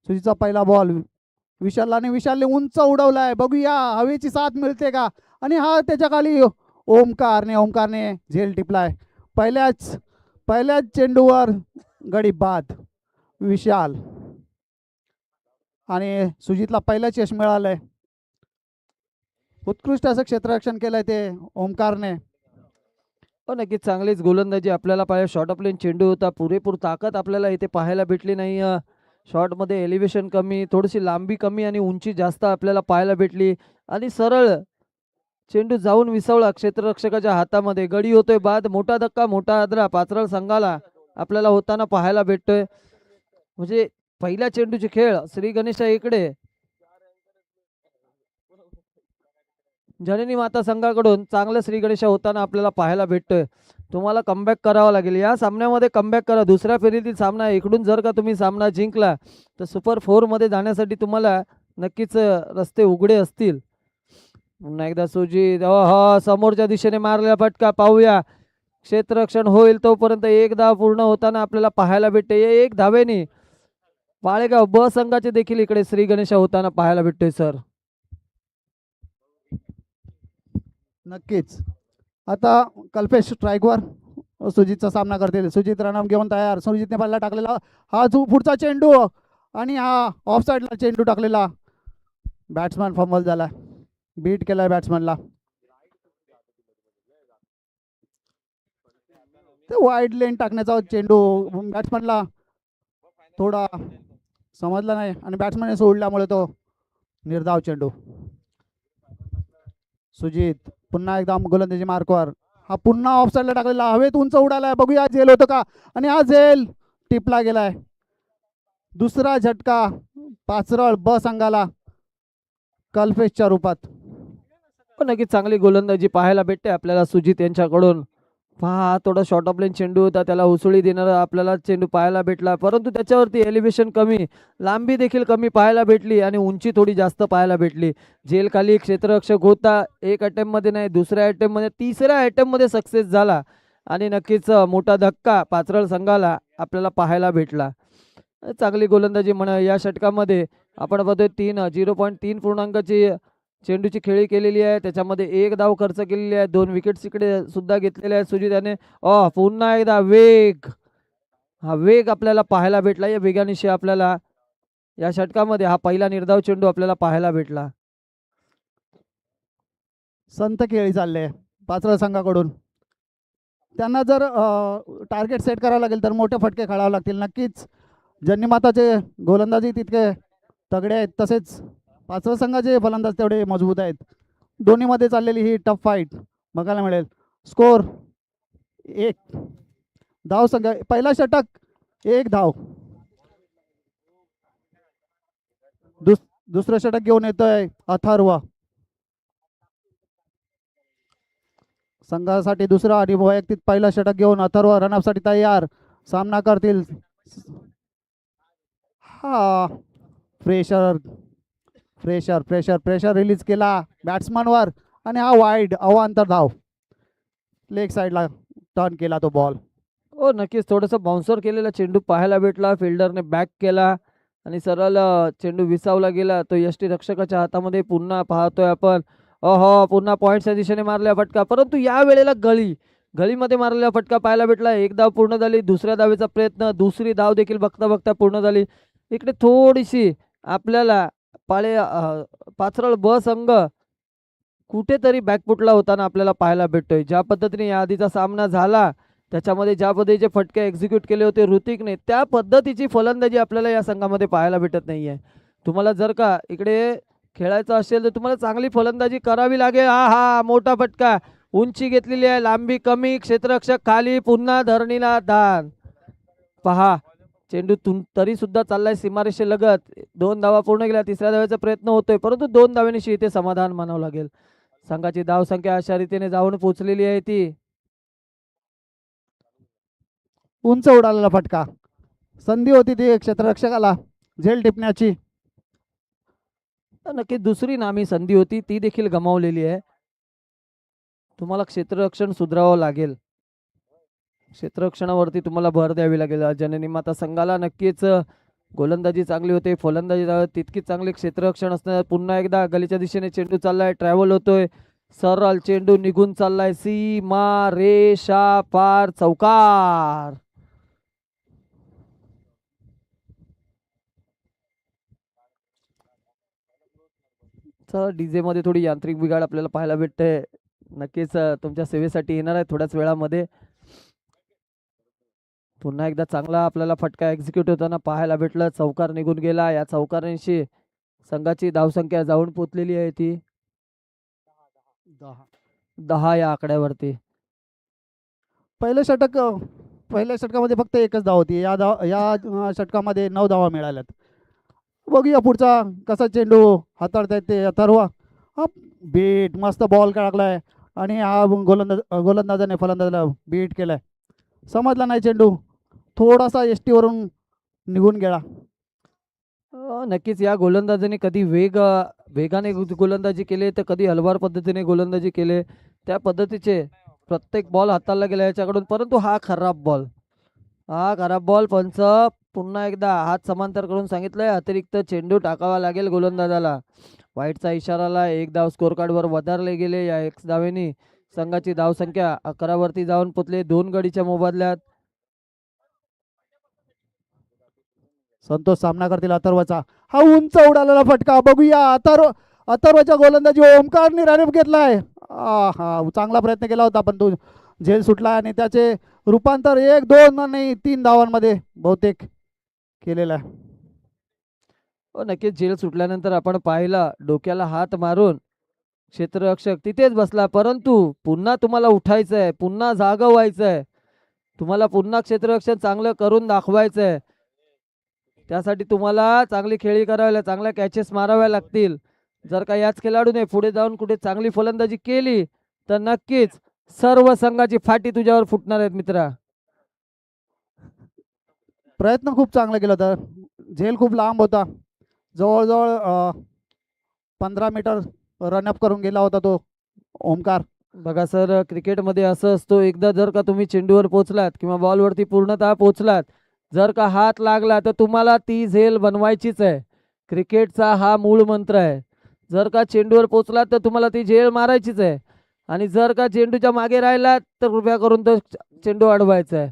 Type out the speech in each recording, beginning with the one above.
सुजीतचा पहिला बॉल विशालने उंच उडवलाय, बघूया हवेची साथ मिळते का. आणि हा त्याच्या खाली ओमकारने झेल टिपलाय. पहिल्याच चेंडूवर गडी बाद विशाल. आणि सुजितला पहिलाच यश मिळालंय. उत्कृष्ट असं क्षेत्ररक्षण केलंय ते ओमकारने. पण नक्कीच चांगलीच गोलंदाजी आपल्याला पाहिजे. शॉर्ट ऑफ लेन चेंडू होता, पुरेपूर ताकद आपल्याला इथे पाहायला भेटली नाही. शॉटमध्ये एलिव्हेशन कमी, थोडीशी लांबी कमी आणि उंची जास्त आपल्याला पाहायला भेटली. आणि सरळ चेंडू जाऊन विसावला क्षेत्ररक्षकाच्या हातामध्ये. गडी होतोय बाद. मोठा धक्का, मोठा आदरा पाचरळ संघाला आपल्याला होताना पाहायला भेटतोय. म्हणजे पहिल्या चेंडूचे खेळ श्री गणेशा इकडे जननी माता संघाकडून चांगलं श्री गणेशा होताना आपल्याला पाहायला भेटतोय. तुम्हाला कमबॅक करावा लागेल या सामन्यामध्ये. कमबॅक करा. दुसऱ्या फेरीतील सामना इकडून जर का तुम्ही सामना जिंकला तर सुपर 4 मध्ये जाण्यासाठी तुम्हाला नक्कीच रस्ते उघडे असतील. पुन्हा एकदा सुजित समोरच्या दिशेने मारलेला फटका पाहूया. क्षेत्ररक्षण होईल तोपर्यंत एक धाव पूर्ण होताना आपल्याला पाहायला भेटते. एक धावेने पाळेगाव ब संघाचे देखील इकडे श्री गणेशा होताना पाहायला भेटतोय सर. नक्कीच. आता कल्पेश स्ट्राईकवर सुजितचा सामना करतील. सुजित रनअप घेऊन तयार. सुजितने पल्ला टाकलेला हा जो पुढचा चेंडू आणि हा ऑफ साईडला चेंडू टाकलेला. बॅट्समॅन फंबल झाला, बीट केलाय बॅट्समॅनला. ते वाईड लेन टाकण्याचा चेंडू बॅट्समॅनला थोडा समजला नाही आणि बॅट्समॅनने सोडल्यामुळे तो निर्धाव चेंडू. सुजित पुन्हा एकदा गोलंदाजी मार्कवर. हा पुन्हा ऑफ साईडला टाकलेला, हवेत उंच उडालाय, बघूया झेल होतं का. आणि हा झेल टिपला गेलाय. दुसरा झटका पाचरळ ब संघाला कल्पेशच्या रूपात. नक्कीच चांगली गोलंदाजी पाहायला भेटते आपल्याला सुजित यांच्याकडून. पहा थोडा शॉर्ट ऑफ लेन चेंडू होता, त्याला उसळी देणारा आपल्याला चेंडू पाहायला भेटला, परंतु त्याच्यावरती एलिव्हेशन कमी, लांबी देखील कमी पाहायला भेटली आणि उंची थोडी जास्त पाहायला भेटली. झेल खाली क्षेत्ररक्षक होता. एक अटेम्प्ट मध्ये नाही, दुसऱ्या अटेम्प्ट मध्ये, तिसऱ्या अटेम्प्ट मध्ये सक्सेस झाला आणि नक्कीच मोठा धक्का पाचरळ संघाला आपल्याला पाहायला भेटला. चांगली गोलंदाजी म्हणा. या षटकामध्ये आपण बघतोय 0.3 पूर्णांकाची चेंडूची खेळी केलेली आहे. त्याच्यामध्ये एक धाव खर्च केलेली आहे. 2 विकेट्स इकडे सुद्धा घेतलेले आहेत सुजित याने. पुन्हा एकदा वेग, हा वेग आपल्याला पाहायला भेटला. या वेगानिशी आपल्याला या षटकामध्ये हा पहिला निर्धाव चेंडू आपल्याला पाहायला भेटला. संत खेळी चालले पाचरळ संघाकडून. त्यांना जर टार्गेट सेट करावं लागेल तर मोठे फटके खेळावे लागतील. नक्कीच जन्नीमाताचे गोलंदाजी तितके तगडे आहेत, तसेच पाचरळ संघाचे फलंदाज तेवढे मजबूत आहेत. दोन्हीमध्ये चाललेली ही टफ फाईट बघायला मिळेल. स्कोर 1 धाव संघ. पहिला षटक 1 धाव. दुसरं षटक घेऊन येतोय अथर्व. संघासाठी दुसरा आणि वैयक्तिक पहिला षटक घेऊन अथर्व रनअपसाठी तयार. सामना करतील. हा pressure pressure pressure pressure release केला बॅट्समनवर आणि हा वाईड अवांतर धाव. लेग साईडला टर्न केला तो बॉल. नक्कीच थोडंसं बाउन्सर केलेला चेंडू पाहायला भेटला. फिल्डरने बॅक केला आणि सरळ चेंडू विसावला गेला. तो यष्टी रक्षकाच्या हातामध्ये. पुन्हा पाहतोय आपण पुन्हा पॉईंटच्या दिशेने मारलेला फटका, परंतु या वेळेला गळीमध्ये मारलेला फटका पाहायला भेटला. एक धाव पूर्ण झाली. दुसऱ्या धावेचा प्रयत्न, दुसरी धाव देखील बघता बघता पूर्ण झाली. इकडे थोडीशी आपल्याला पाचरळ ब संघ कुठेतरी बॅकफुटला होताना आपल्याला पाहायला भेटतोय. ज्या पद्धतीने या आधीचा सामना झाला त्याच्यामध्ये ज्या पद्धतीचे फटके एक्झिक्यूट केले होते ऋतिकने, त्या पद्धतीची फलंदाजी आपल्याला या संघामध्ये पाहायला भेटत नाहीये. तुम्हाला जर का इकडे खेळायचं असेल तर तुम्हाला चांगली फलंदाजी करावी लागेल. हा मोठा फटका, उंची घेतलेली आहे, लांबी कमी, क्षेत्ररक्षक खाली, पुन्हा धरणीला दान. पहा चेंडू तरी सुद्धा चाललाय सीमारेषे लगत. 2 धावा पूर्ण केल्या. तिसऱ्या धावेचा प्रयत्न होतोय, परंतु 2 धावेनिशी इथे समाधान मानावं लागेल. संघाची धाव संख्या अशा रीतीने जाऊन पोहोचलेली आहे. ती उंच उडालेला फटका. संधी होती ती क्षेत्ररक्षकाला झेल टिपण्याची. नक्की दुसरी नामी संधी होती, ती देखील गमावलेली आहे. तुम्हाला क्षेत्ररक्षण सुधारावं लागेल. क्षेत्ररक्षणावरती तुम्हाला भर द्यावी लागेल. जननी माता संघाला नक्कीच गोलंदाजी चांगली होते, फलंदाजी तितकीच चांगली क्षेत्ररक्षण असणार. पुन्हा एकदा गलीच्या दिशेने चेंडू चाललाय, ट्रॅव्हल होतोय, सरळ चेंडू निघून चाललाय, सीमा रेषा पार, चौकार. डीजे मध्ये थोडी यांत्रिक बिघाड आपल्याला पाहायला भेटते. नक्कीच तुमच्या सेवेसाठी येणार आहे थोड्याच वेळामध्ये. पुन्हा एकदा चांगला आपल्याला फटका एक्झिक्यूट होताना पाहायला भेटलं. चौकार निघून गेला. या चौकारांशी संघाची धावसंख्या जाऊन पोचलेली आहे ती 10 या आकड्यावरती. पहिल्या षटकामध्ये फक्त एकच धाव होती. या षटकामध्ये 9 धावा मिळाल्यात. बघूया पुढचा कसा चेंडू हाताळतायत ते अथर्व. हा बीट मस्त बॉल टाकलाय आणि हा गोलंदाजाने फलंदाजाला बीट केलाय. समजला नाही चेंडू, थोडासा एस वरून निघून गेला. नक्कीच या गोलंदाजाने कधी वेगाने गोलंदाजी केली तर कधी हलवार पद्धतीने गोलंदाजी केले. त्या पद्धतीचे प्रत्येक बॉल हाताळला गेला याच्याकडून, परंतु हा खराब बॉल पंच पुन्हा एकदा हात समांतर करून सांगितलंय अतिरिक्त चेंडू टाकावा लागेल गोलंदाजाला. वाईटचा इशारा आला. 1 धाव स्कोर कार्डवर वधारले गेले. या 1 धावेनी संघाची धावसंख्या 11 वरती जाऊन पोचले 2 गडीच्या मोबदल्यात. संतोष सामना करतील अथर्वचा. हा उंच उडालेला फटका बघूया. अथर्वच्या गोलंदाजी ओमकारने रन घेतलाय. हा चांगला प्रयत्न केला होता पण तो झेल सुटला आणि त्याचे रूपांतर 1, 2 आणि 3 धावांमध्ये बहुतेक केलेला आहे. नक्कीच झेल सुटल्यानंतर आपण पाहिलं डोक्याला हात मारून क्षेत्ररक्षक तिथेच बसला, परंतु पुन्हा तुम्हाला उठायचंय, पुन्हा जागा व्हायचंय, तुम्हाला पुन्हा क्षेत्ररक्षण चांगलं करून दाखवायचंय. त्यासाठी तुम्हाला चांगली खेळी करावी, चांगल्या कॅचेस माराव्या लागतील. जर का याच खेळाडूने पुढे जाऊन कुठे चांगली फलंदाजी केली तर नक्कीच सर्व संघाची फाटी तुझ्यावर फुटणार आहेत मित्रा. प्रयत्न खूप चांगला केला होता. झेल खूप लांब होता. जवळजवळ 15 मीटर रनअप करून गेला होता तो ओमकार. बघा सर, क्रिकेटमध्ये असं असतो, एकदा जर का तुम्ही चेंडूवर पोहोचलात किंवा बॉलवरती पूर्णतः पोहोचलात, जर का हात लागला तर तुम्हाला ती झेल बनवायचीच आहे. क्रिकेटचा हा मूळ मंत्र आहे. जर का चेंडूवर पोहोचलात तर तुम्हाला ती झेल मारायचीच आहे आणि जर का चेंडूच्या मागे राहिलात तर कृपया करून तो चेंडू अडवायचा आहे.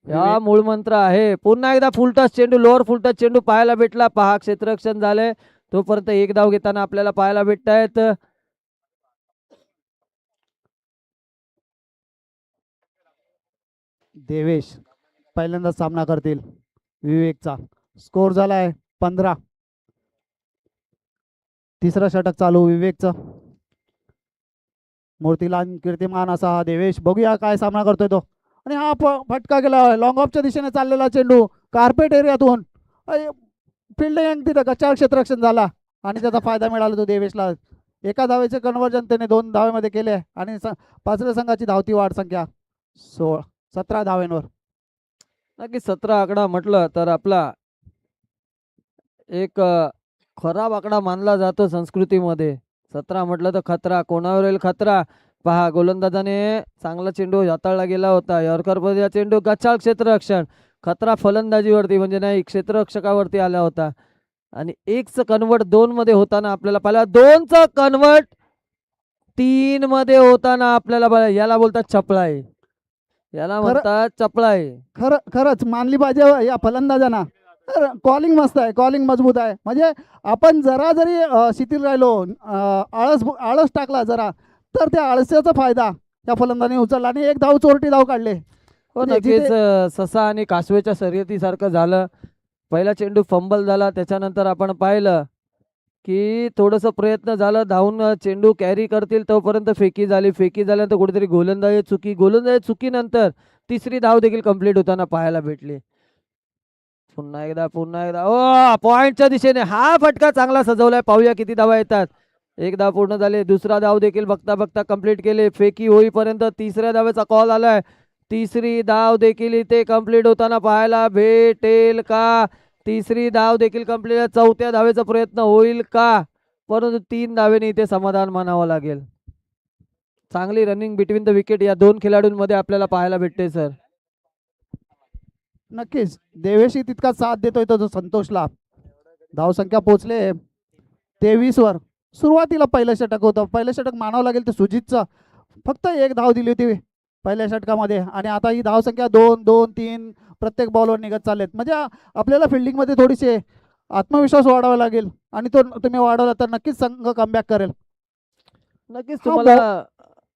हा मूळ मंत्र आहे. पुन्हा एकदा फुलटच चेंडू, लोअर फुलटच चेंडू पाहायला भेटला. पहा क्षेत्ररक्षण झाले. तोपर्यंत 1 धाव घेताना आपल्याला पाहायला भेटत आहेत. देवेश पहिल्यांदा सामना करतील विवेकचा. स्कोर झालाय 15. तिसरं षटक चालू विवेकचं. मूर्तीलान कीर्तिमान असा हा देवेश. बघूया काय सामना करतोय तो. आणि हा फटका गेला लॉंग ऑफच्या दिशेने चाललेला चेंडू कार्पेट एरियातून फिल्डिंग तिथं गच्चाळ क्षेत्ररक्षण झाला आणि त्याचा फायदा मिळाला तो देवेशला. 1 धावेचे कन्वर्जन त्याने 2 धावेमध्ये केले आणि पाचऱ्या संघाची धावती वाढ संख्या 17 धावेंवर. नक्की 17 आकडा म्हटलं तर आपला एक खराब आकडा मानला जातो संस्कृतीमध्ये. 17 म्हटलं तर खतरा. कोणावर येईल खतरा? पहा, गोलंदाजाने चांगला चेंडू हाताळला गेला होता. यॉर्करमध्ये चेंडू गच्चाळ क्षेत्ररक्षण. खतरा फलंदाजीवरती म्हणजे नाही क्षेत्ररक्षकावरती आला होता आणि 1चं कन्वर्ट 2 मध्ये होताना आपल्याला पाहिलं. 2चं कन्वर्ट 3 मध्ये होताना आपल्याला पाहिलं. याला बोलतात चपळाई. याला म्हणतात चपळाई. खरंच मानली पाहिजे या फलंदाजांना. कॉलिंग मस्त आहे, कॉलिंग मजबूत आहे. म्हणजे आपण जरा जरी शिथिल राहिलो, आळस टाकला जरा, तर त्या आळसाचा फायदा या फलंदाजाने उचलला आणि 1 धाव चोरटी धाव काढले. हो नक्कीच. ससा आणि कासवेच्या शर्यतीसारखं झालं. पहिला चेंडू फंबल झाला, त्याच्यानंतर आपण पाहिलं की थोडंसं प्रयत्न झालं, धावून चेंडू कॅरी करतील तोपर्यंत फेकी झाल्यानंतर कुठेतरी गोलंदाजी चुकीनंतर 3री धाव देखील कंप्लीट होताना पाहायला भेटली. पुन्हा एकदा पॉइंटच्या दिशेने हा फटका चांगला सजवलाय. पाहूया किती धावा येतात. 1 धाव पूर्ण झाले. 2रा धाव देखील बघता कंप्लीट केले. फेकी होईपर्यंत 3ऱ्या धावेचा कॉल आलाय. 3री धाव देखील इथे कंप्लीट होताना पाहायला भेटेल का? 3री धाव देखील कंप्लीट. 4थ्या धावेचा प्रयत्न होईल का? परंतु 3 धावेने इथे समाधान मानावं लागेल. चांगली रनिंग बिटवीन द विकेट या 2 खेळाडूंमध्ये आपल्याला पाहायला भेटते सर. नक्कीच देवेशी तितका साथ देतोय तो संतोषला. धावसंख्या पोहोचले 23 वर. सुरुवातीला पहिलं षटक होतं, पहिलं षटक मानावं लागेल तर सुजितचं. फक्त एक धाव दिली होती पहिल्या षटकामध्ये आणि आता ही धावसंख्या 2-2-3 प्रत्येक बॉलवर निघत चाललेत. म्हणजे आपल्याला फिल्डिंगमध्ये थोडीशी आत्मविश्वास वाढवावा लागेल आणि तो तुम्ही वाढवला तर नक्कीच संघ कमबॅक करेल. नक्कीच हा, तुम्हाला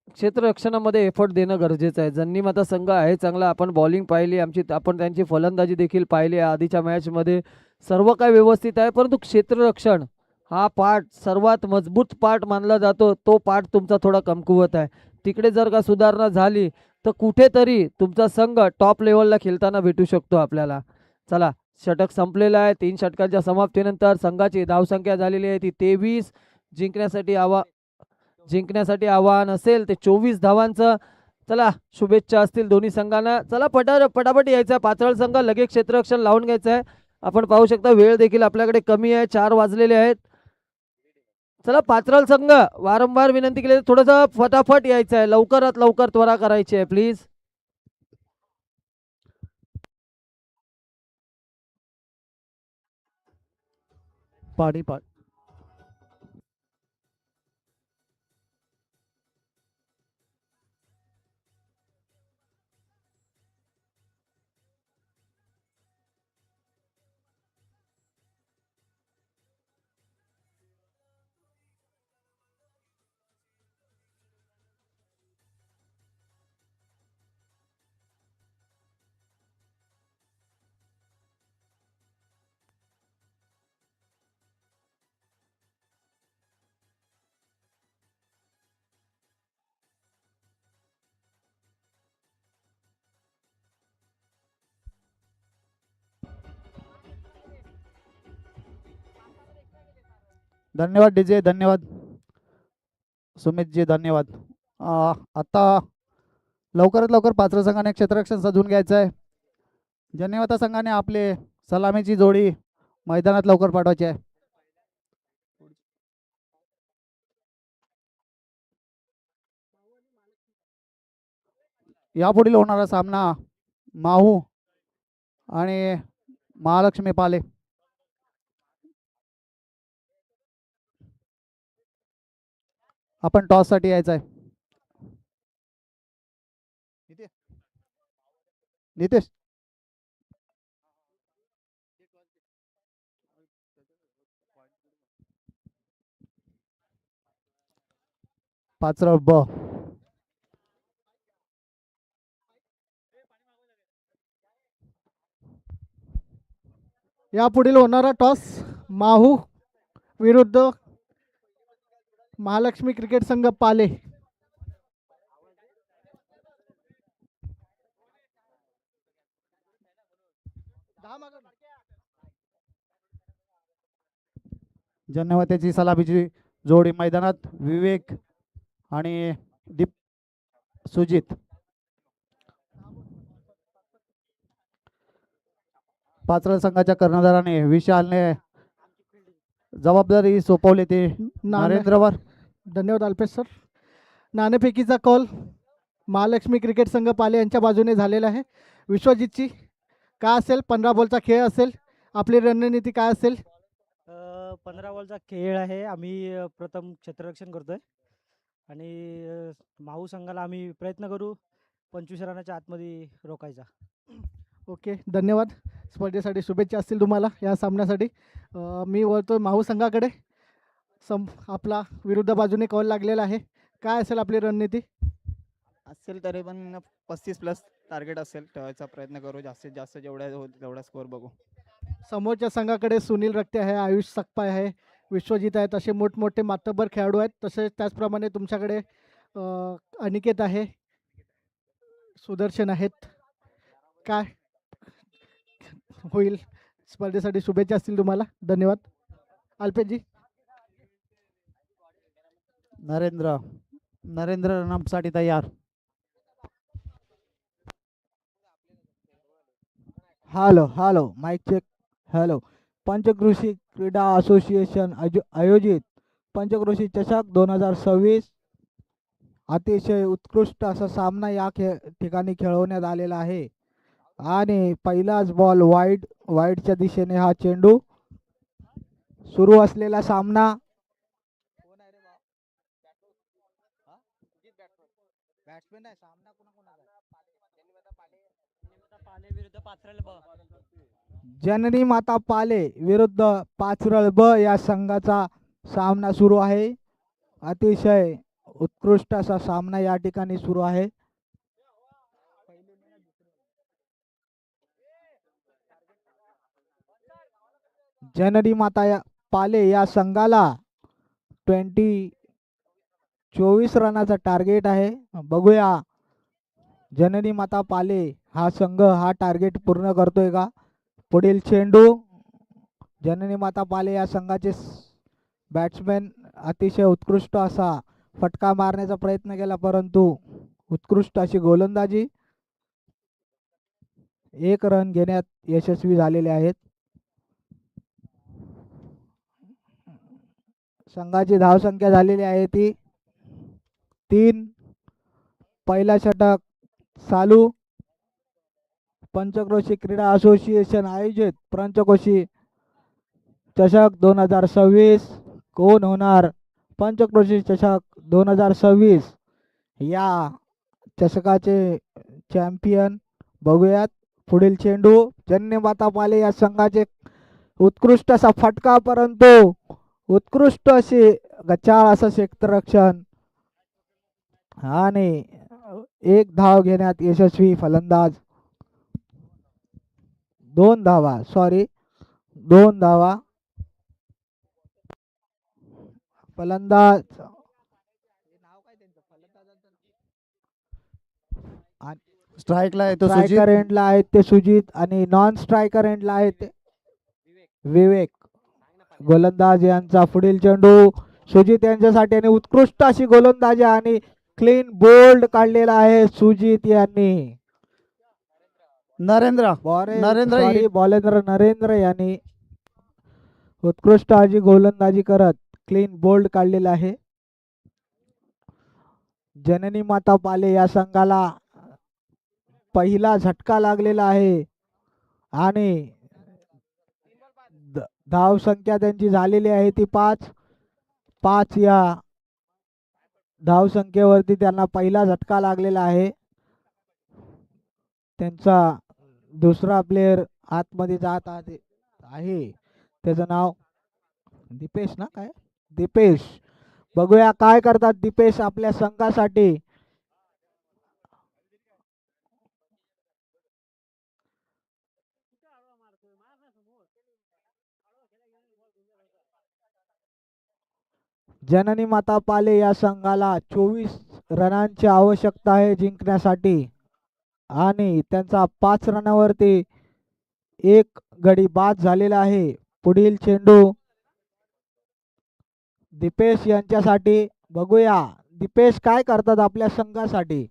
क्षेत्ररक्षणामध्ये एफर्ट देणं गरजेचं आहे. जन्नीमाता संघ आहे चांगला. आपण बॉलिंग पाहिली आमची, आपण त्यांची फलंदाजी देखील पाहिली आधीच्या मॅचमध्ये. सर्व काही व्यवस्थित आहे, परंतु क्षेत्ररक्षण हा पार्ट सर्वात मजबूत पार्ट मानला जातो. तो पार्ट तुमचा थोडा कमकुवत आहे. तिकडे जर का सुधारणा झाली तर कुठेतरी तुमचा संघ टॉप लेवलला खेळताना भेटू शकतो आपल्याला. चला, षटक संपलेलं आहे. 3 षटकांच्या समाप्तीनंतर संघाची धावसंख्या झालेली आहे ती 23. जिंकण्यासाठी आव्हान असेल ते 24 धावांचं. चला, शुभेच्छा असतील दोन्ही संघांना. चला पटापट यायचं आहे. पाचळ संघ लगेच क्षेत्ररक्षण लावून घ्यायचं आहे. आपण पाहू शकता वेळ देखील आपल्याकडे कमी आहे, 4 वाजलेले आहेत. चला पाचरल संघ, वारंवार विनंती केली थोडंसं फटाफट यायचं आहे, लवकरात लवकर त्वरा करायची आहे प्लीज. पाणी पाणी धन्यवाद डीजे, धन्यवाद सुमितजी, धन्यवाद. आता लवकरात लवकर पाचर संघाने क्षेत्ररक्षण सजवून घ्यायचं आहे. जन्नीमाता संघाने आपले सलामीची जोडी मैदानात लवकर पाठवायची आहे. यापुढील होणारा सामना माहू आणि महालक्ष्मी पाले. आपण टॉस साठी यायचं आहे. नितेश, पाचरा ब. यापुढील होणारा टॉस माहू विरुद्ध महालक्ष्मी क्रिकेट संघ पाले. जन्नवतेची सलामीची जोडी मैदानात विवेक आणि दीप सुजित. पाचरा संघाच्या कर्णधाराने विशालने जबाबदारी सोपवली ती नरेंद्रवर. धन्यवाद अल्पेश सर. नाणेफेकीचा कॉल महालक्ष्मी क्रिकेट संघ पाले यांच्या बाजूने झालेला आहे. विश्वजितची काय असेल, 15 बॉलचा खेळ असेल, आपली रणनीती काय असेल? 15 बॉलचा खेळ आहे. आम्ही प्रथम क्षेत्ररक्षण करतोय आणि माहू संघाला आम्ही प्रयत्न करू 25 रनाच्या आतमध्ये रोखायचा. ओके, धन्यवाद. स्पर्धेसाठी शुभेच्छा असतील तुम्हाला या सामन्यासाठी. मी वळतो माहू संघाकडे. आपला विरुद्ध बाजूने कॉल लागलेला आहे. काय असेल आपली रणनीती? असेल तरी पण 35+ टार्गेट असेल, ठेवायचा प्रयत्न करू. जास्तीत जास्त जेवढा होईल तेवढा स्कोअर बघू. समोरच्या संघाकडे सुनील रक्ते आहे, आयुष सकपाय आहे, विश्वजित आहेत, असे मोठमोठे मातब्बर खेळाडू आहेत. तसेच त्याचप्रमाणे तुमच्याकडे अनिकेत आहे, सुदर्शन आहेत. काय होईल? स्पर्धेसाठी शुभेच्छा असतील तुम्हाला. धन्यवाद. अल्पेशजी. नरेंद्र रनअपसाठी तयार. Hello mic check. Hello. Panchkroshi क्रीडा असोसिएशन आयोजित पंचक्रोशी चषक 2026 अतिशय उत्कृष्ट असा सामना या ठिकाणी खेळवण्यात आलेला आहे. आणि पहिलाच बॉल वाईडच्या दिशेने हा चेंडू. सुरू असलेला सामना जननी माता पाले विरुद्ध पाचरळ ब या संघाचा सामना सुरू आहे. अतिशय उत्कृष्ट असा सामना या ठिकाणी सुरू आहे. जननी माता पाले या संघाला 24 रनाचा टार्गेट आहे. बघूया जननी माता पाले हा संघ हा टार्गेट पूर्ण करतोय का. पुढील चेंडू. जननी माता पाले या संघाचे बॅट्समॅन अतिशय उत्कृष्ट असा फटका मारण्याचा प्रयत्न केला, परंतु उत्कृष्ट अशी गोलंदाजी. 1 रन घेण्यात यशस्वी झालेले आहेत. संघाची धावसंख्या झालेली आहे ती 3. पहिला षटक चालू. पंचक्रोशी क्रीडा असोसिएशन आयोजित पंचक्रोशी चषक 2026. कोण होणार पंचक्रोशी चषक 2026 या चषकाचे चॅम्पियन. बघूयात पुढील चेंडू. जननी माता पाले या संघाचे उत्कृष्ट असा फटका, परंतु उत्कृष्ट अशी गचाळ असं क्षेत्ररक्षण आणि 1 धाव घेण्यात यशस्वी फलंदाज. 2 धावा, सॉरी 2 धावा. फलंदाज स्ट्राईकला आहे तो सुजित. स्ट्रायकर एंडला आहेत ते सुजित आणि नॉन स्ट्रायकर एंडला आहेत ते विवेक. गोलंदाज यांचा पुढील चेंडू सुजित यांच्यासाठी आणि उत्कृष्ट अशी गोलंदाजी आणि क्लीन बोल्ड काढलेला आहे सुजित यांनी. नरेंद्र बॉलेंद्र नरेंद्र यांनी उत्कृष्ट अशी गोलंदाजी करत क्लीन बोल्ड काढलेला आहे. जननी माता पाले या संघाला पहिला झटका लागलेला आहे आणि धाव संख्या त्यांची झालेली आहे ती 5. या धाव संख्येवरती त्यांना पहिला झटका लागलेला आहे. त्यांचा दुसरा प्लेयर आतमध्ये जात आहे. त्याचं नाव दीपेश ना, काय दीपेश. बघूया काय करतात दीपेश आपल्या संघासाठी. जननी माता पाले या संघाला 24 रनांची आवश्यकता आहे जिंकण्यासाठी आणि त्यांचा 5 रनावरती 1 गडी बाद झालेला आहे. पुढील चेंडू दीपेश यांच्यासाठी. बघूया दीपेश काय करतात आपल्या संघासाठी.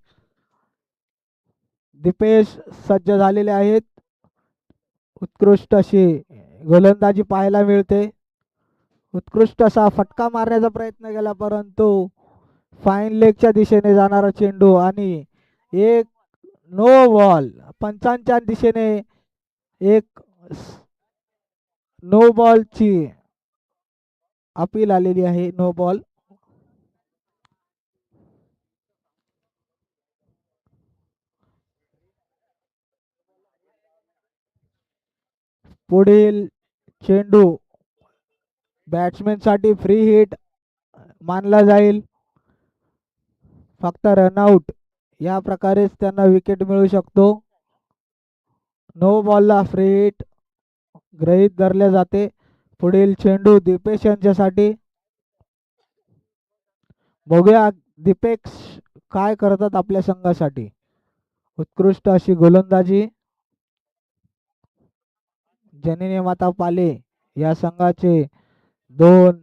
दीपेश सज्ज झालेले आहेत. उत्कृष्ट अशी गोलंदाजी पाहायला मिळते. उत्कृष्ट असा फटका मारण्याचा प्रयत्न केला, परंतु फाईन लेगच्या दिशेने जाणारा चेंडू आणि 1 नो बॉल. पंचांच्या दिशेने 1 नो बॉलची अपील आलेली आहे. No ball. पुढील चेंडू बॅट्समॅन साठी फ्री हिट मानला जाईल. फक्त रनआउट या प्रकारेच त्यांना विकेट मिळू शकतो. नो बॉलला फ्री हिट गृहीत धरले जाते. पुढील चेंडू दीपेश यांच्यासाठी. बघूया दीपेश काय करतात आपल्या संघासाठी. उत्कृष्ट अशी गोलंदाजी. जननी माता पाले या संघाचे 2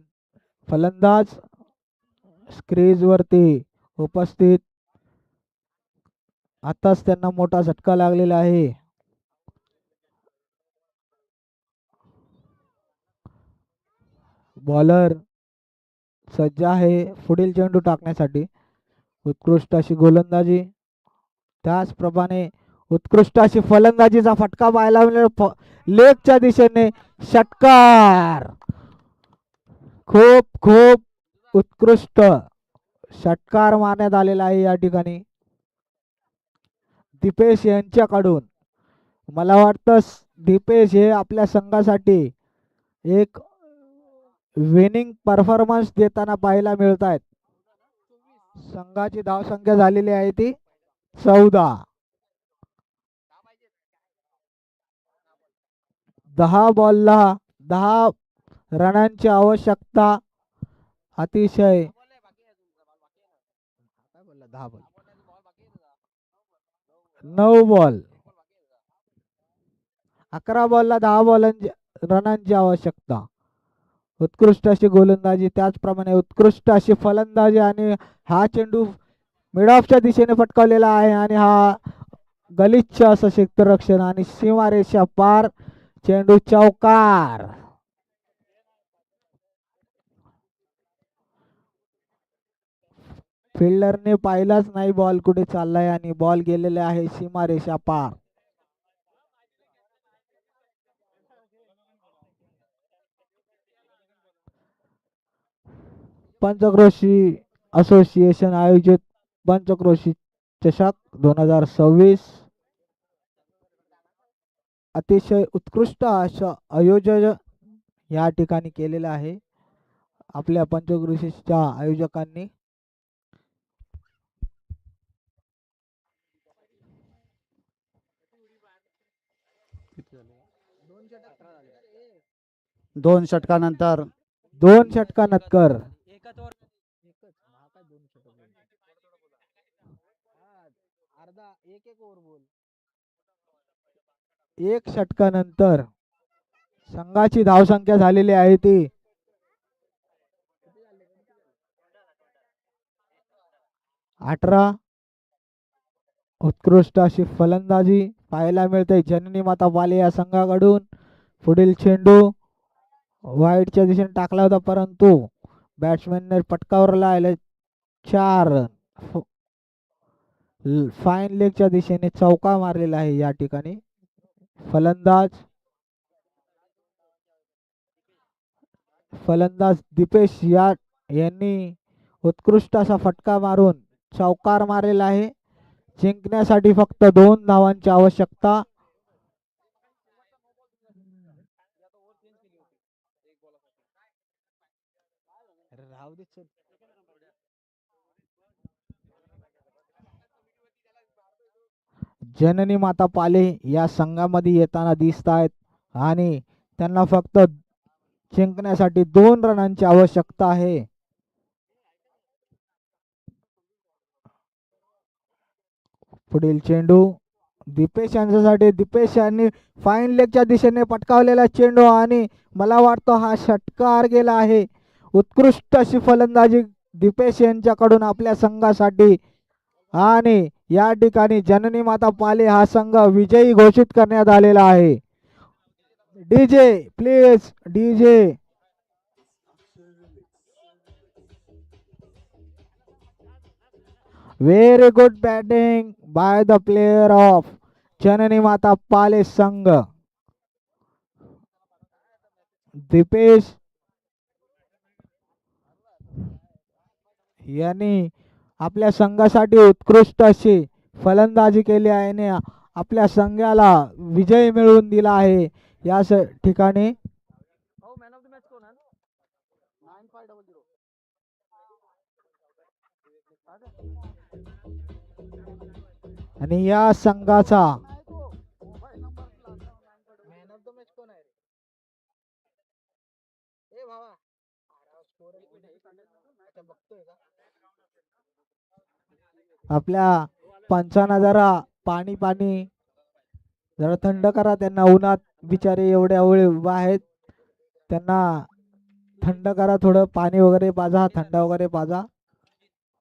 फलंदाज क्रीज वरती उपस्थित. आताच त्यांना मोठा झटका लागलेला आहे. बॉलर सज्ज आहे पुढील चेंडू टाकण्यासाठी. उत्कृष्ट अशी गोलंदाजी. त्याचप्रमाणे उत्कृष्ट अशी फलंदाजीचा फटका पाहायला मिळेल लेगच्या दिशेने षटकार. खूप खूप उत्कृष्ट षटकार मारण्यात आलेला आहे या ठिकाणी दीपेश यांच्याकडून. मला वाटतं दीपेश हे आपल्या संघासाठी एक विनिंग परफॉर्मन्स देताना पाहायला मिळत आहेत. संघाची धावसंख्या झालेली आहे ती 14. 10 बॉलला 10 रनांची आवश्यकता. अतिशय 9 बॉल 11 बॉलला 10 रनांची आवश्यकता. उत्कृष्ट अशी गोलंदाजी त्याचप्रमाणे उत्कृष्ट अशी फलंदाजी आणि हा चेंडू मिड ऑफच्या दिशेने फटकावलेला आहे आणि हा गलिच्छ असं क्षेत्ररक्षण आणि सीमारेषा पार चेंडू चौकार. फिल्डरने पाहिलाच नाही बॉल कुठे चाललाय आणि बॉल गेलेले आहे सीमारेषा पार. पंचक्रोशी असोसिएशन आयोजित पंचक्रोशी चषक 2026 अतिशय उत्कृष्ट असं आयोजन या ठिकाणी केलेलं आहे आपल्या पंचक्रोशीच्या आयोजकांनी. दोन षटकानंतर 2 षटकानंतर एक षटकानंतर संघाची धावसंख्या झालेली आहे ती 18. उत्कृष्ट अशी फलंदाजी पाहायला मिळते जननी माता पाले या संघाकडून. पुढील चेंडू वाईडच्या दिशेने टाकला होता परंतु बॅट्समॅनने पटकावरला आले 4 रन. फाईन लेगच्या दिशेने चौका मारलेला आहे या ठिकाणी. फलंदाज दीपेश यांनी उत्कृष्ट असा फटका मारून चौकार मारलेला आहे. जिंकण्यासाठी फक्त 2 धावांची आवश्यकता. जननी माता पाले या संघामध्ये येताना दिसत आहेत आणि त्यांना फक्त जिंकण्यासाठी 2 रनांची आवश्यकता आहे. पुढील चेंडू दीपेश यांच्यासाठी. दीपेश यांनी फाईन लेगच्या दिशेने पटकावलेला चेंडू आणि मला वाटतं हा षटकार गेला आहे. उत्कृष्ट अशी फलंदाजी दीपेश यांच्याकडून आपल्या संघासाठी आणि या ठिकाणी जननी माता पाले हा संघ विजयी घोषित करण्यात आलेला आहे. DJ please DJ. Very good batting by the player of Janani Mata Pale संघ. दीपेश यांनी आपल्या संघासाठी उत्कृष्ट अशी फलंदाजी केली आहे आणि आपल्या संघाला विजय मिळवून दिला आहे. या ठिकाणी आणि या संघाचा आपल्या पंचांना जरा पाणी जरा थंड करा. त्यांना उन्हात बिचारे एवढ्या वेळ उभा आहेत. त्यांना थंड करा, थोडं पाणी वगैरे पाजा, थंड वगैरे पाजा.